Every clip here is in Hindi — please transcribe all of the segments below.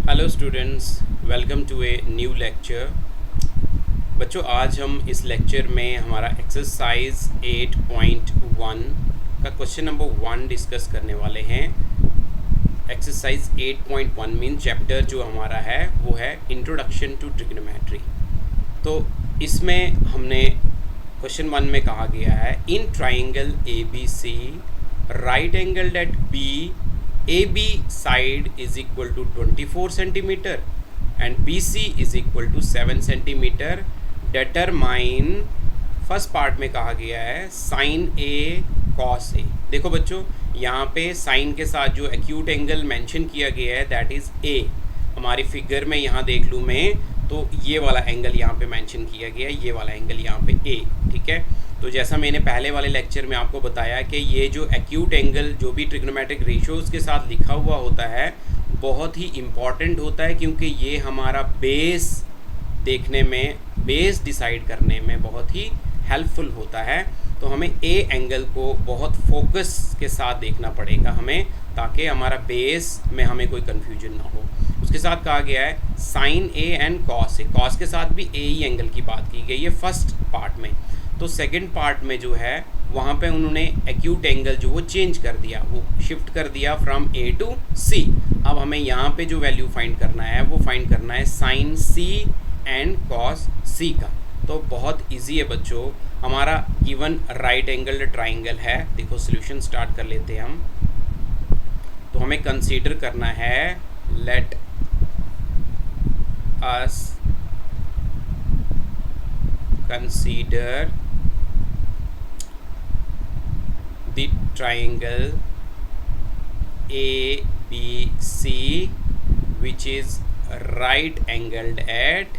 Hello students, welcome to a new lecture. बच्चों, आज हम इस लेक्चर में हमारा एक्सरसाइज 8.1 का क्वेश्चन नंबर 1 डिस्कस करने वाले हैं। एक्सरसाइज 8.1 मीन चैप्टर जो हमारा है वो है इंट्रोडक्शन टू ट्रिग्नोमेट्री। तो इसमें हमने क्वेश्चन 1 में कहा गया है, in triangle A B C right angle at B AB side is equal to 24 centimeter and BC is equal to 7 centimeter. Determine first part में कहा गया है sin A cos A। देखो बच्चों, यहाँ पे साइन के साथ जो एक्यूट एंगल मेंशन किया गया है दैट इज़ A। हमारी फिगर में यहाँ देख लूँ मैं तो ये वाला एंगल यहाँ पे मेंशन किया गया है, ये वाला एंगल यहाँ पे A, ठीक है। तो जैसा मैंने पहले वाले लेक्चर में आपको बताया कि ये जो एक्यूट एंगल जो भी ट्रिग्नोमेट्रिक रेशियोज़ के साथ लिखा हुआ होता है बहुत ही इम्पॉर्टेंट होता है, क्योंकि ये हमारा बेस देखने में, बेस डिसाइड करने में बहुत ही हेल्पफुल होता है। तो हमें ए एंगल को बहुत फोकस के साथ देखना पड़ेगा हमें, ताकि हमारा बेस में हमें कोई कन्फ्यूजन ना हो। उसके साथ कहा गया है sine A and cos A. Cos के साथ भी ए ही एंगल की बात की गई है फर्स्ट पार्ट में। तो सेकंड पार्ट में जो है वहाँ पे उन्होंने एक्यूट एंगल जो वो चेंज कर दिया, वो शिफ्ट कर दिया फ्रॉम ए टू सी। अब हमें यहाँ पे जो वैल्यू फाइंड करना है वो फाइंड करना है साइन सी एंड कॉस सी का। तो बहुत इजी है बच्चों, हमारा गिवन राइट एंगल ट्राइंगल है। देखो सॉल्यूशन स्टार्ट कर लेते हैं हम। तो हमें कंसीडर करना है, let us consider the triangle ABC which is right angled at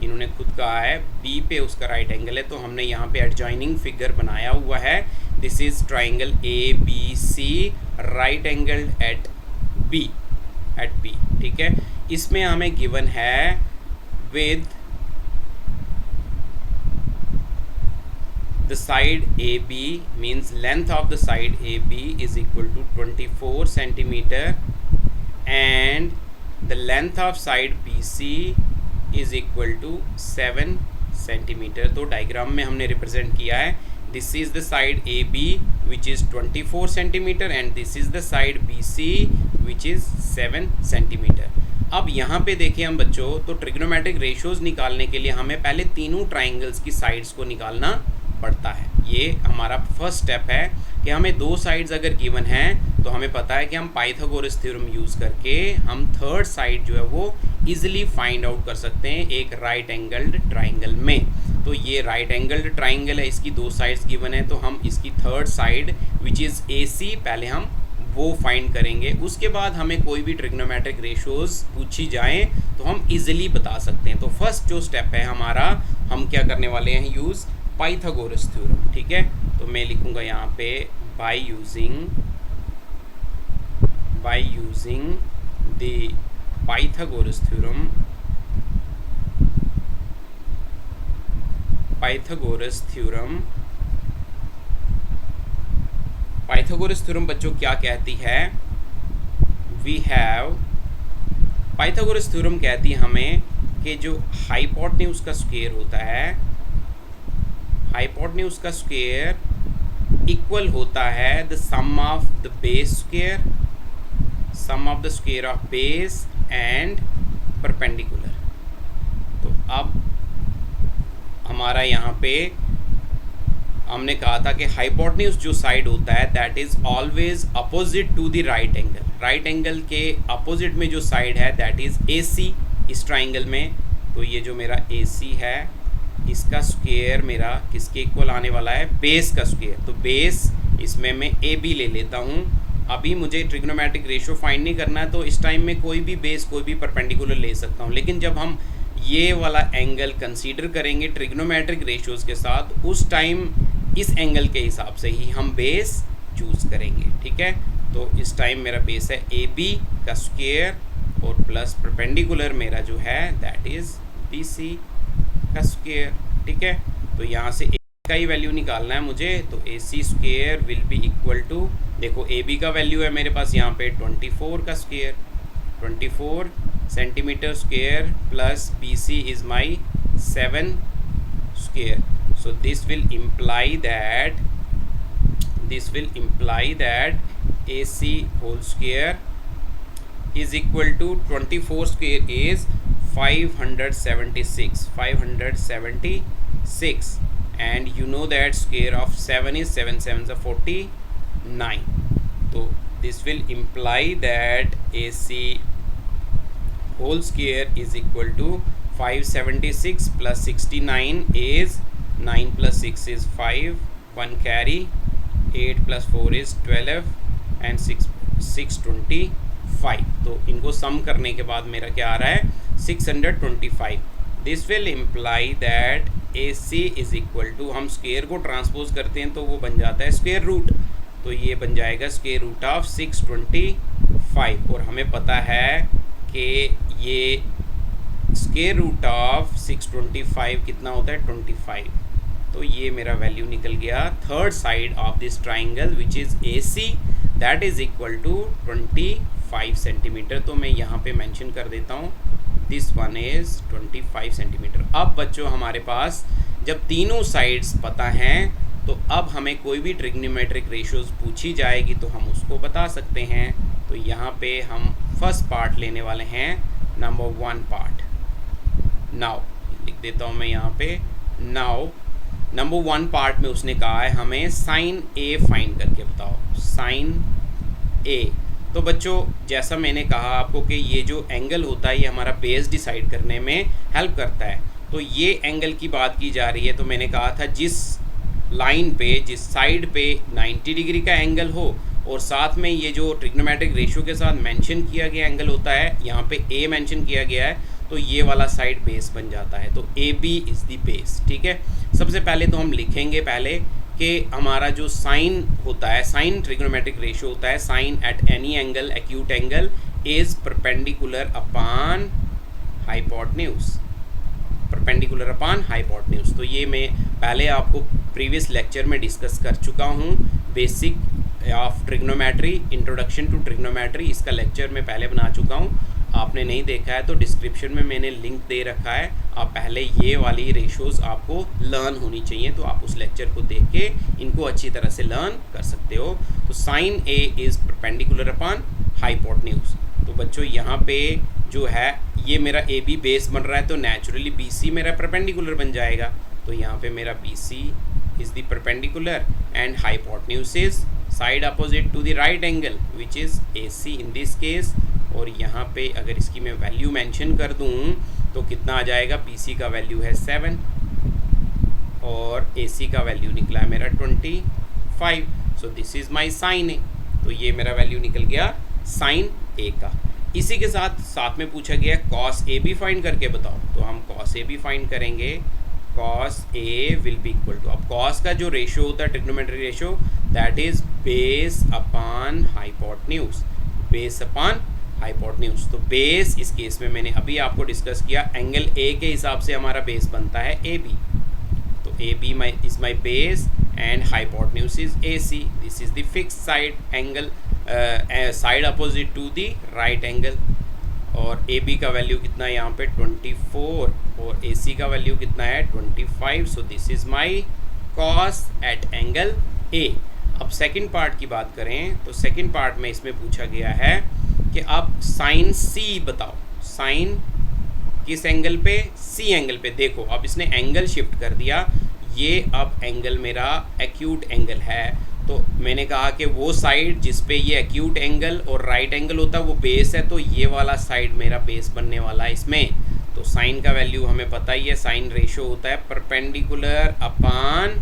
इन्होंने खुद कहा है B पे उसका राइट एंगल है, तो हमने यहाँ पे एडजॉइनिंग फिगर बनाया हुआ है। This is triangle ABC right angled at B, ठीक है। इसमें हमें गिवन है with the side AB means length of the side AB is equal to 24 centimeter and the length of side BC is equal to 7 centimeter। तो डायग्राम में हमने रिप्रेजेंट किया है, this is the side AB which is 24 centimeter and this is the side BC which is 7 centimeter। अब यहाँ पे देखिए हम बच्चों, तो ट्रिग्नोमेट्रिक रेशियोज निकालने के लिए हमें पहले तीनों ट्राइंगल्स की साइड्स को निकालना पड़ता है। ये हमारा फर्स्ट स्टेप है कि हमें दो साइड्स अगर गिवन हैं तो हमें पता है कि हम पाइथागोरस थ्योरम यूज़ करके हम थर्ड साइड जो है वो इजीली फाइंड आउट कर सकते हैं एक राइट एंगल्ड ट्राइंगल में। तो ये राइट एंगल्ड ट्राइंगल है, इसकी दो साइड्स गिवन है, तो हम इसकी third side which is AC पहले हम वो फाइंड करेंगे। उसके बाद हमें कोई भी ट्रिग्नोमेट्रिक रेशियोज पूछी जाएँ तो हम इजीली बता सकते हैं। तो फर्स्ट जो स्टेप है हमारा, हम क्या करने वाले हैं, यूज़ पाइथागोरस थ्योरम, ठीक है। तो मैं लिखूंगा यहाँ पे by using the Pythagoras theorem. Pythagoras theorem बच्चों क्या कहती है, पाइथागोरस थ्योरम कहती है हमें कि जो हाइपोटेन्यूज का स्क्वायर होता है, हाइपोटेन्यूज का स्क्वायर इक्वल होता है the sum of the base square, sum of the square of base and perpendicular. तो अब हमारा यहाँ पे हमने कहा था कि हाइपोटेन्यूज जो साइड होता है that is always opposite to the right angle. Right angle के अपोजिट में जो साइड है दैट इज AC इस ट्राइंगल में। तो ये जो मेरा AC है इसका स्क्वायर मेरा किसके इक्वल आने वाला है, बेस का स्क्वायर। तो बेस इसमें मैं AB ले लेता हूँ। अभी मुझे ट्रिग्नोमेट्रिक रेशियो फाइंड नहीं करना है, तो इस टाइम में कोई भी बेस कोई भी परपेंडिकुलर ले सकता हूँ। लेकिन जब हम ये वाला एंगल कंसीडर करेंगे ट्रिग्नोमेट्रिक रेशियोज के साथ, उस टाइम इस एंगल के हिसाब से ही हम बेस चूज़ करेंगे, ठीक है। तो इस टाइम मेरा बेस है AB का स्क्वायर और प्लस परपेंडिकुलर मेरा जो है दैट इज़ BC का स्क्वायर, ठीक है। तो यहाँ से का ही वैल्यू निकालना है मुझे, तो A C square will be equal to, देखो ए बी का वैल्यू है मेरे पास यहाँ पे 24 का square, 24 centimetre square plus B C is my 7 square. So this will imply that AC whole square is equal to 24 square is 576, and you know that square of 7 is 7 7s are 49. So this will imply that AC whole square is equal to 576 plus 69 is 9 plus 6 is 5, 1 carry, 8 plus 4 is 12 and 625. तो इनको सम करने के बाद मेरा क्या आ रहा है 625. This will imply that A C is equal to, हम स्क्वेयर को ट्रांसपोज करते हैं तो वो बन जाता है स्क्वेयर रूट, तो ये बन जाएगा स्क्वेयर रूट ऑफ 625. और हमें पता है कि ये स्क्वेयर रूट ऑफ 625 कितना होता है 25. तो ये मेरा वैल्यू निकल गया third side of this triangle which is A C, that is equal to 25 centimetre. तो मैं यहाँ पे मेंशन कर देता हूँ दिस वन इज़ 25 सेंटीमीटर. अब बच्चों हमारे पास जब तीनों साइड्स पता हैं तो अब हमें कोई भी ट्रिग्नोमेट्रिक रेशियोज पूछी जाएगी तो हम उसको बता सकते हैं. तो यहाँ पे हम फर्स्ट पार्ट लेने वाले हैं, नंबर 1 पार्ट. नाउ लिख देता हूँ मैं यहाँ पे. नाउ नंबर 1 पार्ट में उसने कहा है हमें साइन ए फाइंड करके बताओ, साइन ए. तो बच्चों जैसा मैंने कहा आपको कि ये जो एंगल होता है ये हमारा बेस डिसाइड करने में हेल्प करता है. तो ये एंगल की बात की जा रही है, तो मैंने कहा था जिस लाइन पे, जिस साइड पे 90 डिग्री का एंगल हो और साथ में ये जो ट्रिग्नोमेट्रिक रेशियो के साथ मेंशन किया गया एंगल होता है, यहाँ पे ए मेंशन किया गया है, तो ये वाला साइड बेस बन जाता है. तो A B is the base. ठीक है, सबसे पहले तो हम लिखेंगे पहले कि हमारा जो साइन होता है, साइन ट्रिग्नोमेट्रिक रेशियो होता है, sine at any angle, acute angle is perpendicular upon hypotenuse, perpendicular upon hypotenuse. तो ये मैं पहले आपको प्रीवियस लेक्चर में डिस्कस कर चुका हूँ. Basic of trigonometry, introduction to trigonometry, इसका लेक्चर मैं पहले बना चुका हूँ. आपने नहीं देखा है तो डिस्क्रिप्शन में मैंने लिंक दे रखा है. आप पहले ये वाली रेशियोज़ आपको लर्न होनी चाहिए, तो आप उस लेक्चर को देख के इनको अच्छी तरह से लर्न कर सकते हो. तो sine A is perpendicular upon hypotenuse. तो बच्चों यहाँ पे जो है ये मेरा ए बी बेस बन रहा है, तो नेचुरली बी सी मेरा परपेंडिकुलर बन जाएगा. तो यहाँ पे मेरा B C is the perpendicular and hypotenuse is side opposite to the right angle which is A C in this case. और यहाँ पे अगर इसकी मैं वैल्यू मेंशन कर दूँ तो कितना आ जाएगा, बी सी का वैल्यू है 7 और ए सी का वैल्यू निकला है मेरा 25. So this is my sine A. तो ये मेरा वैल्यू निकल गया साइन ए का. इसी के साथ में पूछा गया कॉस ए बी फाइंड करके बताओ. तो हम कॉस ए बी फाइंड करेंगे. Cos A will be equal to, अब कॉस का जो रेशियो होता है trigonometric ratio, that is base upon hypotenuse, base upon hypotenuse. तो बेस इस केस में मैंने अभी आपको डिस्कस किया, एंगल ए के हिसाब से हमारा बेस बनता है ए बी. तो A B is my base and hypotenuse is A C. This is the fixed side angle, side opposite to the right angle. और ए बी का वैल्यू कितना है यहाँ पे 24 और ए सी का वैल्यू कितना है 25. So this is my cos at angle A. अब सेकंड पार्ट की बात करें तो सेकंड पार्ट में इसमें पूछा गया है कि अब साइन सी बताओ. साइन किस एंगल पे, सी एंगल पे. देखो अब इसने एंगल शिफ्ट कर दिया, ये अब एंगल मेरा एक्यूट एंगल है. तो मैंने कहा कि वो साइड जिस पे ये एक्यूट एंगल और राइट एंगल होता है वो बेस है, तो ये वाला साइड मेरा बेस बनने वाला है इसमें. तो साइन का वैल्यू हमें पता ही है, साइन रेशियो होता है परपेंडिकुलर अपॉन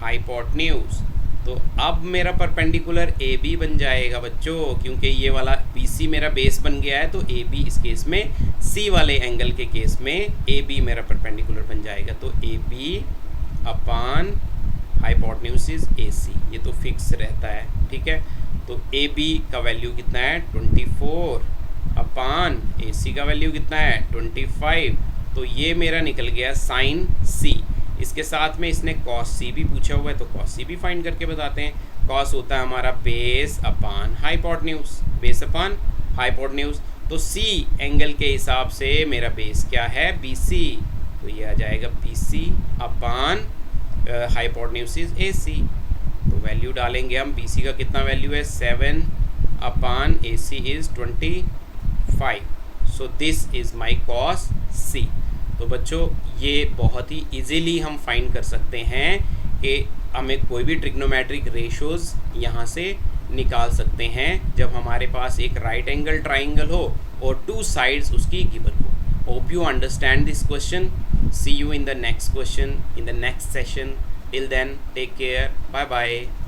हाइपोटेन्यूज. तो अब मेरा परपेंडिकुलर ए बी बन जाएगा बच्चों, क्योंकि ये वाला बी सी मेरा बेस बन गया है. तो ए बी इस केस में, सी वाले एंगल के केस में ए बी मेरा परपेंडिकुलर बन जाएगा. तो A B upon hypotenuse is A C, ये तो फिक्स रहता है. ठीक है, तो ए बी का वैल्यू कितना है 24 अपॉन ए सी का वैल्यू कितना है 25. तो ये मेरा निकल गया साइन सी. इसके साथ में इसने कॉस सी भी पूछा हुआ है, तो कॉस सी भी फाइंड करके बताते हैं। कॉस होता है हमारा base upon hypotenuse, base upon hypotenuse. तो सी एंगल के हिसाब से मेरा बेस क्या है, बी सी, तो ये आ जाएगा B C upon hypotenuse is A C. तो वैल्यू डालेंगे हम, बी सी का कितना वैल्यू है 7 upon A C is 25। So this is my cos C. तो बच्चों ये बहुत ही इजीली हम फाइंड कर सकते हैं कि हमें कोई भी ट्रिग्नोमेट्रिक रेशोज़ यहाँ से निकाल सकते हैं जब हमारे पास एक राइट एंगल ट्राइंगल हो और टू साइड्स उसकी गिवन हो। Hope you understand this question. See you in the next question, in the next session. Till then, take care. Bye bye.